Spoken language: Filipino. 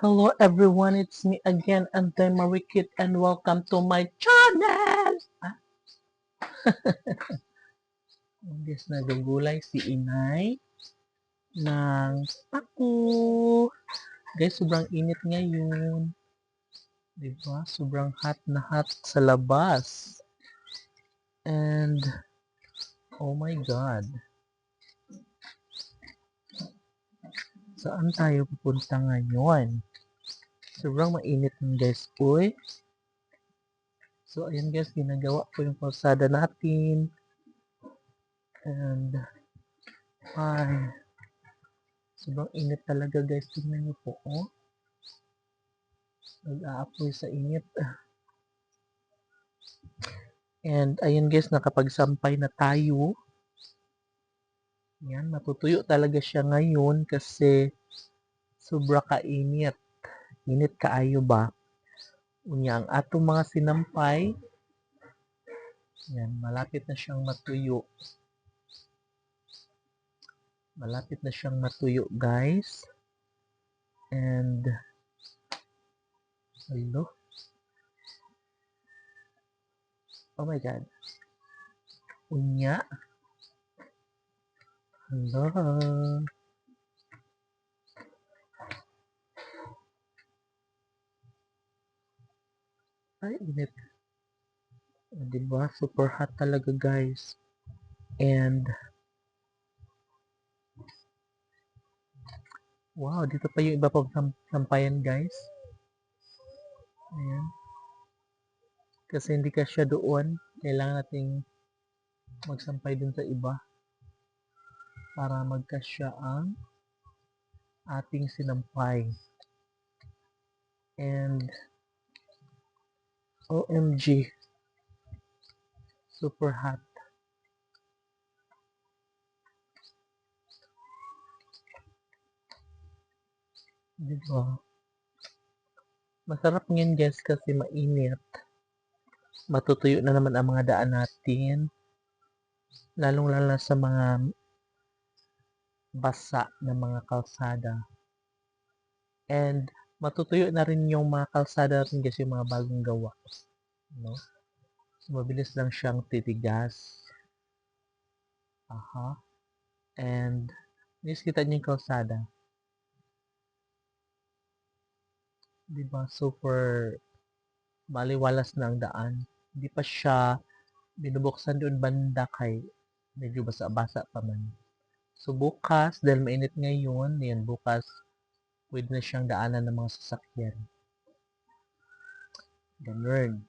Hello everyone, it's me again, Anday Marikit, and welcome to my channel! Guys, nagugulay si Inay ng pako. Guys, sobrang init ngayon. Diba? Sobrang hot na hot sa labas. And, oh my God. Saan tayo pupunta ngayon? Sobrang mainit ng guys. Uy. So, ayan guys, ginagawa ko yung kalsada natin. And, ay, sobrang init talaga guys. Tingnan niyo po, oh. Nag-aapoy sa init. And, ayun guys, nakapagsampay na tayo. Yan, matutuyo talaga siya ngayon kasi sobra kainit. Init kaayo ba? Unya, ang atong mga sinampay, yan, malapit na siyang matuyo. Malapit na siyang matuyo, guys. And, hello? Oh my God. Unya. Hello? Ay, init. Diba? Super hot talaga, guys. And, wow, dito pa yung iba pang sampayan, guys. Ayan. Kasi hindi ka siya doon. Kailangan nating magsampay dun sa iba para magkasya ang ating sinampay. And, OMG, super hot. Diba? Masarap ngayon guys kasi mainit. Matutuyo na naman ang mga daan natin. Lalong-lalo na sa mga basa na mga kalsada. And matutuyo na rin yung mga kalsada rin guys, yung mga bagong gawa. No? So, mabilis lang siyang titigas. Aha. And guys, kita niyo yung kalsada. Diba? Super maliwalas na ang daan. Hindi pa siya binubuksan doon banda kay medyo basa-basa pa man. So bukas, dahil mainit ngayon, yan bukas, pwede na siyang daanan ng mga sasakyan. Ganun.